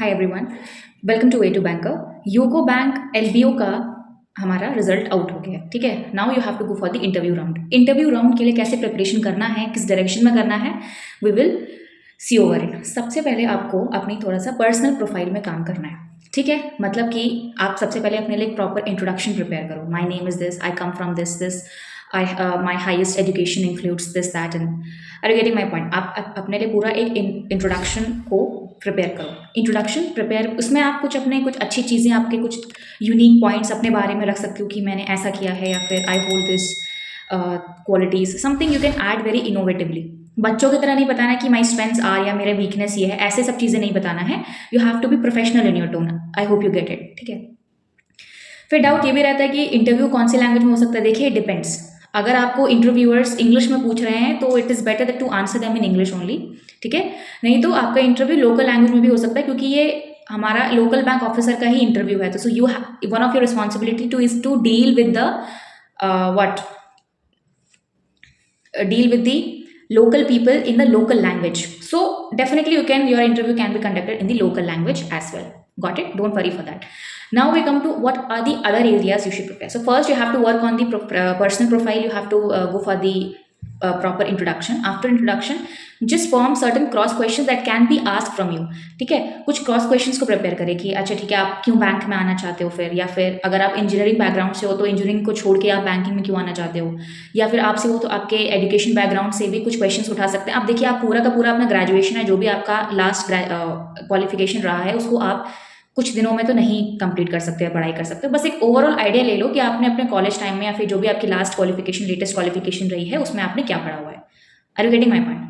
Hi everyone, welcome to way to banker. UCO bank LBO का हमारा result out हो गया है। ठीक है, now you have to go for the interview round. Interview round के लिए कैसे प्रिपरेशन करना है, किस डायरेक्शन में करना है, we will see over it. सबसे पहले आपको अपनी थोड़ा सा पर्सनल प्रोफाइल में काम करना है। ठीक है, मतलब कि आप सबसे पहले अपने लिए प्रॉपर इंट्रोडक्शन प्रिपेयर करो। My name is this, I come from this I my highest education includes this that and are you getting my point. आप अपने लिए पूरा एक इंट्रोडक्शन को प्रिपेयर करो। इंट्रोडक्शन प्रिपेयर, उसमें आप कुछ अच्छी चीज़ें, आपके कुछ यूनिक पॉइंट्स अपने बारे में रख सकते हो कि मैंने ऐसा किया है, या फिर I hold this qualities, something you can add very innovatively. बच्चों की तरह नहीं बताना कि माई स्ट्रेंथ्स आर या मेरा वीकनेस ये है, ऐसे सब चीज़ें नहीं बताना है। You have to be professional in your tone. I hope you get it. ठीक है, फिर डाउट ये भी रहता है कि इंटरव्यू कौन सी लैंग्वेज में हो सकता है। देखिए, डिपेंड्स। अगर आपको इंटरव्यूअर्स इंग्लिश में पूछ रहे हैं तो it is better that to answer them in English only. ठीक है, नहीं तो आपका इंटरव्यू लोकल लैंग्वेज में भी हो सकता है, क्योंकि ये हमारा लोकल बैंक ऑफिसर का ही इंटरव्यू है। तो so you one of your responsibility too is to deal with the what deal with the local people in the local language. So definitely your interview can be conducted in the local language as well. Got it? Don't worry for that. Now we come to what are the other areas you should prepare. So first you have to work on the personal profile. You have to go for the proper introduction. After introduction, just form certain cross questions that can be asked from you. ठीक है, कुछ cross questions को prepare करें कि अच्छा ठीक है, आप क्यों बैंक में आना चाहते हो, फिर या फिर अगर आप इंजीनियरिंग बैकग्राउंड से हो तो इंजीनियरिंग को छोड़ के आप बैंकिंग में क्यों आना चाहते हो, या फिर आपसे हो तो आपके एजुकेशन बैकग्राउंड से भी कुछ क्वेश्चंस उठा सकते हैं आप। देखिए, आप पूरा का पूरा अपना ग्रेजुएशन है, जो भी आपका लास्ट क्वालिफिकेशन रहा है, उसको आप कुछ दिनों में तो नहीं कंप्लीट कर सकते हैं, पढ़ाई कर सकते हो। बस एक ओवरऑल आइडिया ले लो कि आपने अपने कॉलेज टाइम में या फिर जो भी आपकी लास्ट क्वालिफिकेशन, लेटेस्ट क्वालिफिकेशन रही है, उसमें आपने क्या पढ़ा हुआ है। Are you getting my point?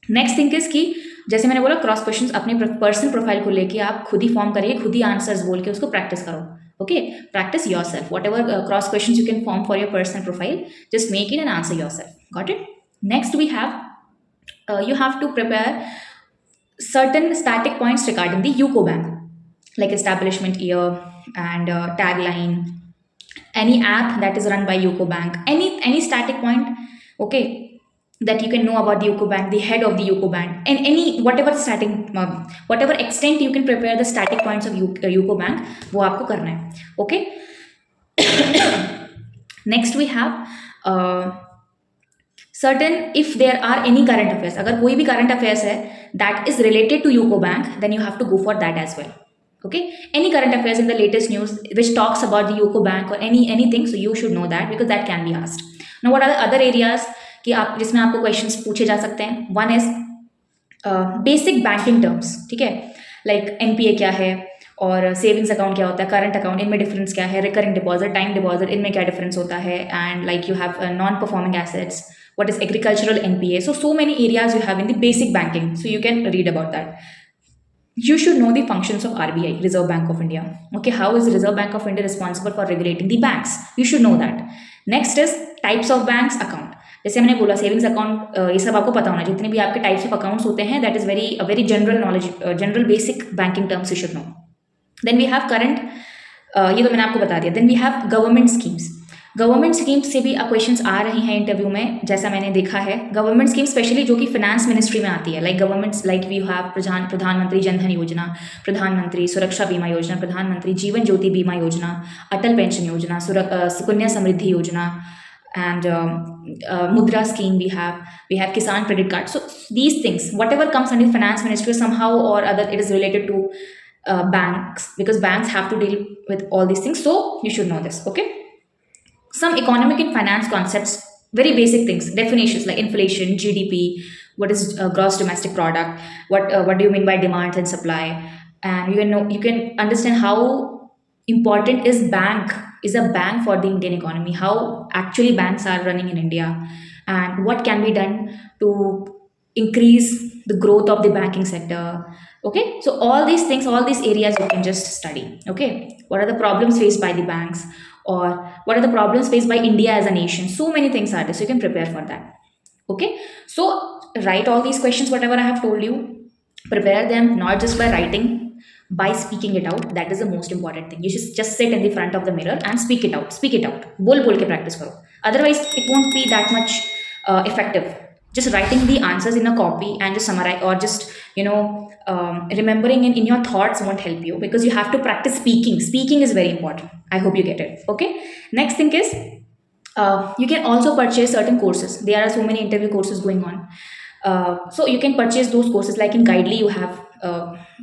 Next thing is कि जैसे मैंने बोला, क्रॉस क्वेश्चंस अपने पर्सनल प्रोफाइल को लेके आप खुद ही फॉर्म करिए, खुद ही आंसर्स बोल के उसको प्रैक्टिस करो। Okay, practice yourself. Whatever cross questions you can form for your personal profile, just make it and answer yourself. Got it? Next we have you have to prepare certain static points regarding the UCO Bank, like establishment year and tagline, any app that is run by UCO Bank, any static point, okay, that you can know about the UCO Bank, the head of the UCO Bank, and any whatever extent you can prepare the static points of UCO Bank, वो आपको करना है। Okay. Next we have certain, if there are any current affairs, अगर कोई भी current affairs है that is related to UCO Bank, then you have to go for that as well. Okay, any current affairs in the latest news which talks about the UCO Bank or anything, so you should know that because that can be asked. Now what are the other areas कि आप जिसमें आपको questions पूछे जा सकते हैं? One is basic banking terms. ठीक है, लाइक एनपीए क्या है और सेविंग्स अकाउंट क्या होता है, करंट अकाउंट, इनमें डिफरेंस क्या है, रिकरिंग डिपॉजिट, टाइम डिपॉजिट, इनमें क्या डिफरेंस होता है, and like you have non performing assets, what is agricultural NPA. So many areas you have in the basic banking, so you can read about that. You should know the functions of RBI, Reserve Bank of India. Okay, how is Reserve Bank of India responsible for regulating the banks? You should know that. Next is types of banks account. जैसे मैंने बोला, savings account, ये सब आपको पता होना, जितने भी आपके टाइप्स ऑफ अकाउंट्स होते हैं, that is very general knowledge, general basic banking terms you should know. Then we have current, ये तो मैंने आपको बता दिया। Then we have government schemes. Government schemes से भी क्वेश्चंस आ रही हैं इंटरव्यू में, जैसा मैंने देखा है। गवर्नमेंट स्कीम स्पेशली जो कि फाइनेंस मिनिस्ट्री में आती है, like governments, like we have Pradhan Mantri Jan Dhan योजना, प्रधानमंत्री सुरक्षा बीमा योजना, प्रधानमंत्री जीवन ज्योति बीमा योजना, अटल पेंशन योजना, सुकन्या समृद्धि योजना, and mudra scheme we have kisan credit card. So these things, whatever comes under finance ministry, somehow or other it is related to banks, because banks have to deal with all these things, so you should know this. Okay, some economic and finance concepts, very basic things, definitions like inflation, GDP, what is gross domestic product, what do you mean by demand and supply, and you can understand how important is a bank for the Indian economy, how actually banks are running in India, and what can be done to increase the growth of the banking sector. Okay, so all these things, all these areas you can just study. Okay, what are the problems faced by the banks, or what are the problems faced by India as a nation? So many things are there, so you can prepare for that. Okay, so write all these questions, whatever I have told you, prepare them not just by writing, by speaking it out. That is the most important thing. You should just sit in the front of the mirror and speak it out. Speak it out. बोल बोल के practice करो. Otherwise, it won't be that much effective. just writing the answers in a copy and just summarize, or just remembering in your thoughts won't help you, because you have to practice speaking. Speaking is very important. I hope you get it. Okay. Next thing is, you can also purchase certain courses. There are so many interview courses going on. So you can purchase those courses, like in Guidely you have,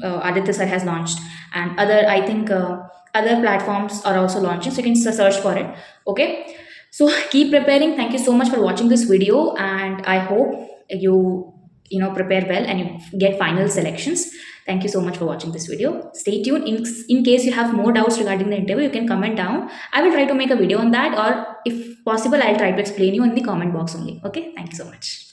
Aditya sir has launched, and other, I think, other platforms are also launching, so you can search for it. Okay. So keep preparing. Thank you so much for watching this video, and I hope you prepare well and you get final selections. Thank you so much for watching this video. Stay tuned. In case you have more doubts regarding the interview, you can comment down. I will try to make a video on that, or if possible, I'll try to explain you in the comment box only. Okay. Thank you so much.